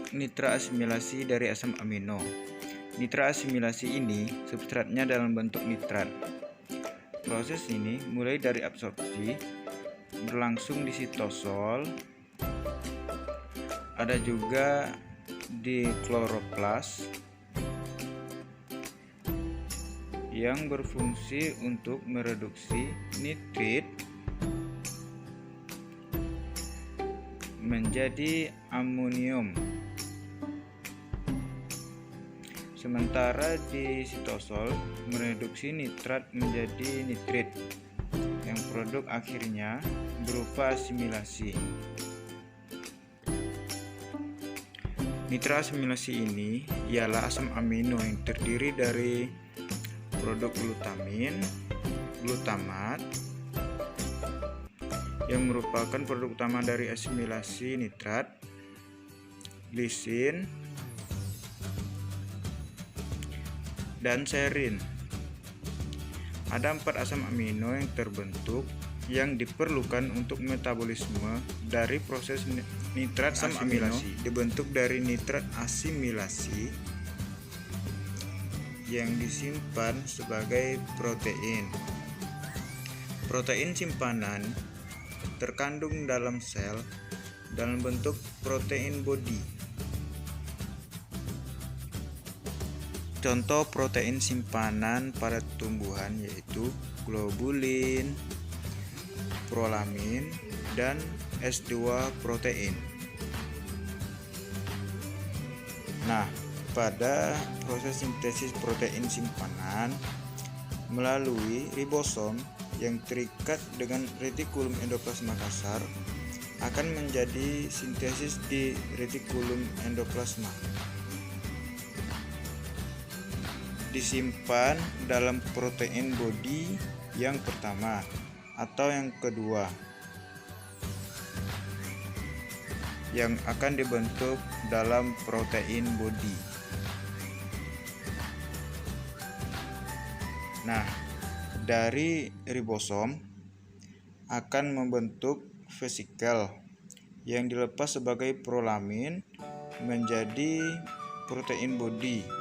nitra asimilasi dari asam amino. Nitra asimilasi ini substratnya dalam bentuk nitrat. Proses ini mulai dari absorpsi, berlangsung di sitosol, ada juga di kloroplas yang berfungsi untuk mereduksi nitrit menjadi amonium. Sementara di sitosol mereduksi nitrat menjadi nitrit, yang produk akhirnya berupa asimilasi. Nitra asimilasi ini ialah asam amino yang terdiri dari produk glutamin, glutamat, yang merupakan produk utama dari asimilasi nitrat, glisin, dan serin. Ada 4 asam amino yang terbentuk yang diperlukan untuk metabolisme dari proses nitrat asimilasi. Dibentuk dari nitrat asimilasi yang disimpan sebagai protein. Protein simpanan terkandung dalam sel dalam bentuk protein body. Contoh protein simpanan pada tumbuhan yaitu globulin, prolamin, dan S2 protein. Nah, pada proses sintesis protein simpanan melalui ribosom yang terikat dengan retikulum endoplasma kasar akan menjadi sintesis di retikulum endoplasma. Disimpan dalam protein body yang pertama atau yang kedua, yang akan dibentuk dalam protein body. Nah, dari ribosom akan membentuk vesikel yang dilepas sebagai prolamin menjadi protein body.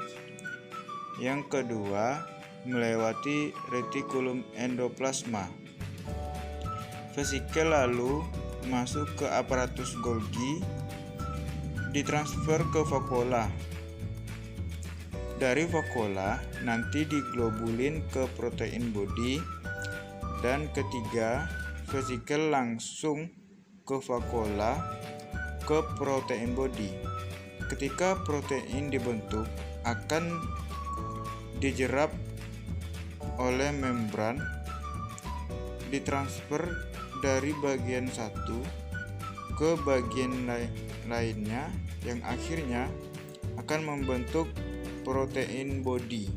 Yang kedua, melewati retikulum endoplasma. Vesikel lalu masuk ke aparatus Golgi, ditransfer ke vakuola. Dari vakuola nanti diglobulin ke protein body, dan ketiga, vesikel langsung ke vakuola ke protein body. Ketika protein dibentuk akan dijerap oleh membran, ditransfer dari bagian satu ke bagian lainnya yang akhirnya akan membentuk protein body.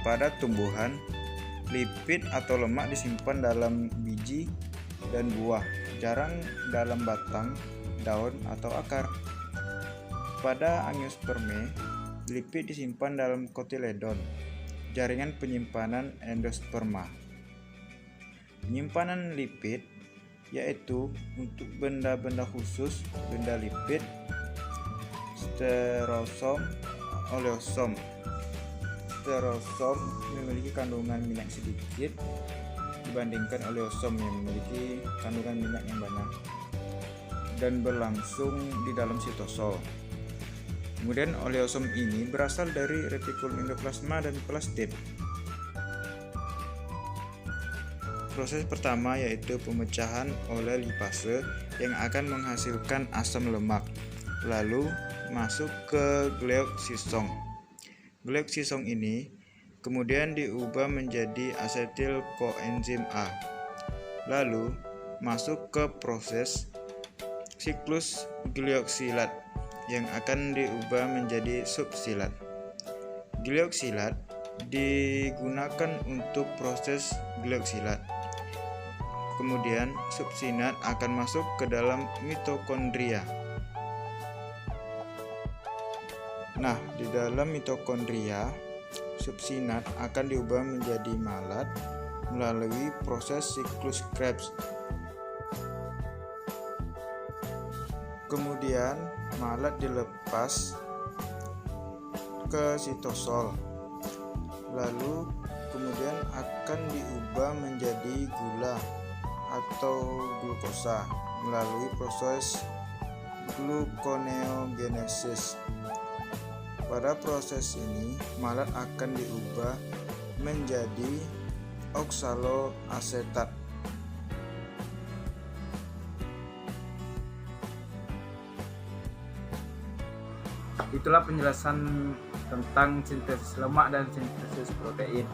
Pada tumbuhan, lipid atau lemak disimpan dalam biji dan buah, jarang dalam batang, daun, atau akar. Pada angiospermae, lipid disimpan dalam kotiledon, jaringan penyimpanan endosperma. Penyimpanan lipid yaitu untuk benda-benda khusus, benda lipid, stereosom, oleosom. Stereosom memiliki kandungan minyak sedikit dibandingkan oleosom yang memiliki kandungan minyak yang banyak dan berlangsung di dalam sitosol. Kemudian oleosom ini berasal dari retikulum endoplasma dan plastid. Proses pertama yaitu pemecahan oleh lipase yang akan menghasilkan asam lemak, lalu masuk ke glucosisong. Glucosisong ini kemudian diubah menjadi asetil koenzim A, lalu masuk ke proses siklus glyoksilat yang akan diubah menjadi subsilat. Glyoksilat digunakan untuk proses glyoksilat. Kemudian subsinat akan masuk ke dalam mitokondria. Nah, di dalam mitokondria, subsinat akan diubah menjadi malat, melalui proses siklus Krebs. Kemudian malat dilepas ke sitosol, lalu kemudian akan diubah menjadi gula atau glukosa melalui proses gluconeogenesis. Pada proses ini, malat akan diubah menjadi oksaloasetat. Itulah penjelasan tentang sintesis lemak dan sintesis protein.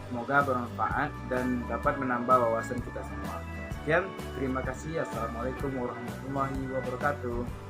Semoga bermanfaat dan dapat menambah wawasan kita semua. Sekian, terima kasih. Assalamualaikum warahmatullahi wabarakatuh.